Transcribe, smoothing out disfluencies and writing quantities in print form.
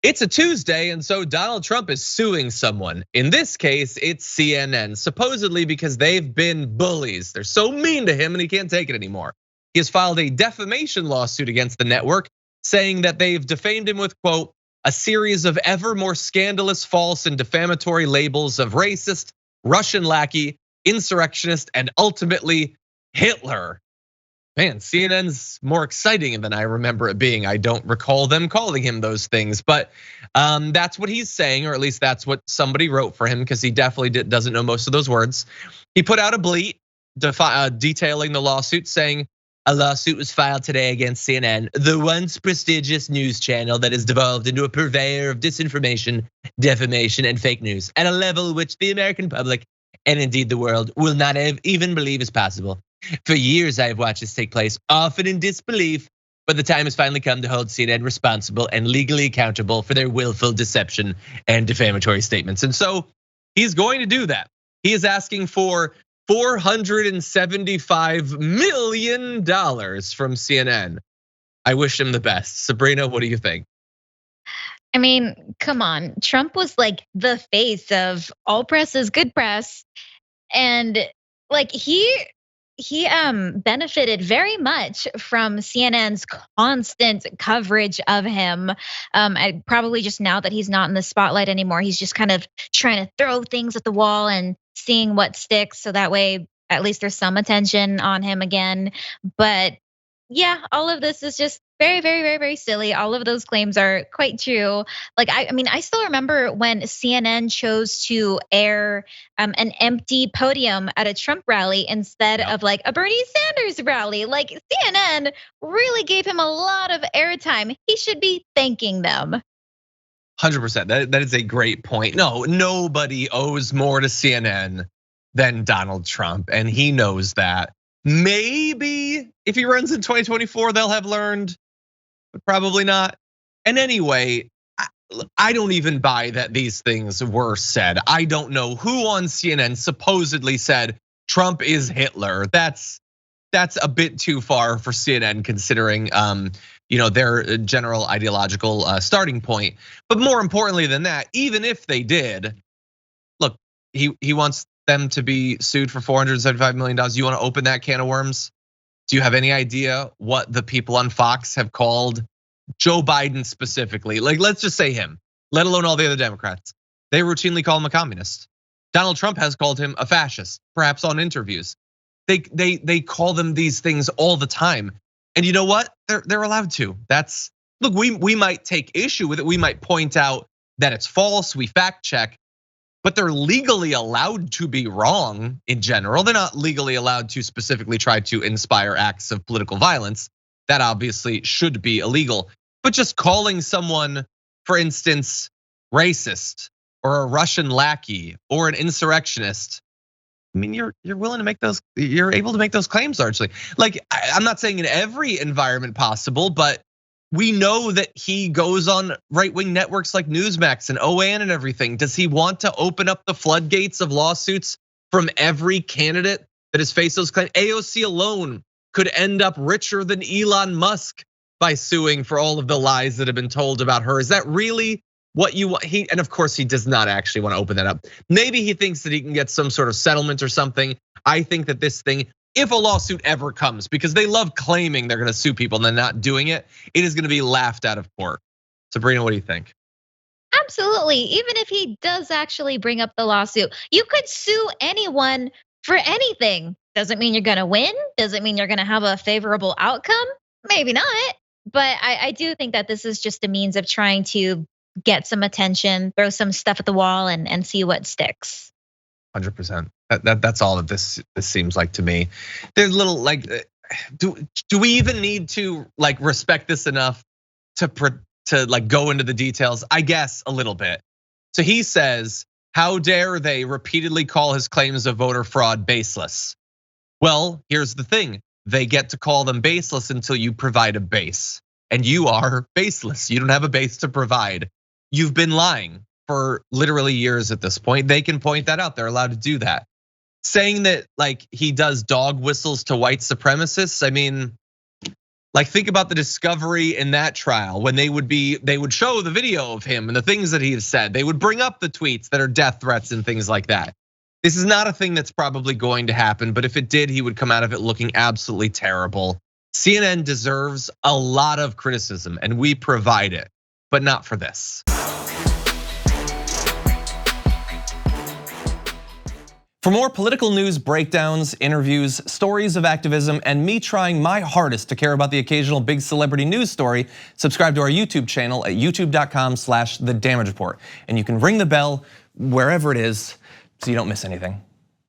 It's a Tuesday, and so Donald Trump is suing someone. In this case, it's CNN, supposedly because they've been bullies. They're so mean to him and he can't take it anymore. He has filed a defamation lawsuit against the network, saying that they've defamed him with, quote, a series of ever more scandalous, false, and defamatory labels of racist, Russian lackey, insurrectionist, and ultimately Hitler. Man, CNN's more exciting than I remember it being. I don't recall them calling him those things, but that's what he's saying, or at least that's what somebody wrote for him, because he definitely doesn't know most of those words. He put out a bleat detailing the lawsuit, saying a lawsuit was filed today against CNN, the once prestigious news channel that has devolved into a purveyor of disinformation, defamation, and fake news at a level which the American public and indeed the world will not even believe is possible. For years, I have watched this take place, often in disbelief, but the time has finally come to hold CNN responsible and legally accountable for their willful deception and defamatory statements. And so he's going to do that. He is asking for $475 million from CNN. I wish him the best. Sabrina, what do you think? I mean, come on. Trump was like the face of all press is good press. And like he benefited very much from CNN's constant coverage of him. Probably just now that he's not in the spotlight anymore, he's just kind of trying to throw things at the wall and seeing what sticks. So that way, at least there's some attention on him again. But yeah, all of this is just very, very, very, very silly. All of those claims are quite true. Like, I mean, I still remember when CNN chose to air an empty podium at a Trump rally instead of like a Bernie Sanders rally. Like CNN really gave him a lot of airtime. He should be thanking them. 100%. That is a great point. No, nobody owes more to CNN than Donald Trump, and he knows that. Maybe if he runs in 2024, they'll have learned, but probably not. And anyway, I don't even buy that these things were said. I don't know who on CNN supposedly said Trump is Hitler. That's a bit too far for CNN, considering their general ideological starting point. But more importantly than that, even if they did, look, he wants them to be sued for $475 million. You want to open that can of worms? Do you have any idea what the people on Fox have called Joe Biden specifically? Like, let's just say him, let alone all the other Democrats. They routinely call him a communist. Donald Trump has called him a fascist, perhaps on interviews. They call them these things all the time. And you know what? They're allowed to. Look, we might take issue with it. We might point out that it's false. We fact check. But they're legally allowed to be wrong in general. They're not legally allowed to specifically try to inspire acts of political violence. That obviously should be illegal. But just calling someone, for instance, racist or a Russian lackey or an insurrectionist, I mean, you're willing to make those, you're able to make those claims largely. Like, I'm not saying in every environment possible, but we know that he goes on right-wing networks like Newsmax and OAN and everything. Does he want to open up the floodgates of lawsuits from every candidate that has faced those claims? AOC alone could end up richer than Elon Musk by suing for all of the lies that have been told about her. Is that really what you want? And of course, he does not actually want to open that up. Maybe he thinks that he can get some sort of settlement or something. I think that this thing, if a lawsuit ever comes, because they love claiming they're gonna sue people and then not doing it, it is gonna be laughed out of court. Sabrina, what do you think? Absolutely. Even if he does actually bring up the lawsuit, you could sue anyone for anything. Doesn't mean you're gonna win. Doesn't mean you're gonna have a favorable outcome. Maybe not. But I do think that this is just a means of trying to get some attention, throw some stuff at the wall and see what sticks. 100%. That's all of this seems like to me. There's little like, do we even need to like respect this enough to like go into the details? I guess a little bit. So he says, how dare they repeatedly call his claims of voter fraud baseless? Well, here's the thing. They get to call them baseless until you provide a base. And you are baseless. You don't have a base to provide. You've been lying for literally years at this point. They can point that out. They're allowed to do that. Saying that like he does dog whistles to white supremacists. I mean, Like, think about the discovery in that trial when they would show the video of him and the things that he has said. They would bring up the tweets that are death threats and things like that. This is not a thing that's probably going to happen, but if it did, he would come out of it looking absolutely terrible. CNN deserves a lot of criticism and we provide it, but not for this. For more political news breakdowns, interviews, stories of activism, and me trying my hardest to care about the occasional big celebrity news story, subscribe to our YouTube channel at youtube.com/thedamagereport. And you can ring the bell wherever it is so you don't miss anything.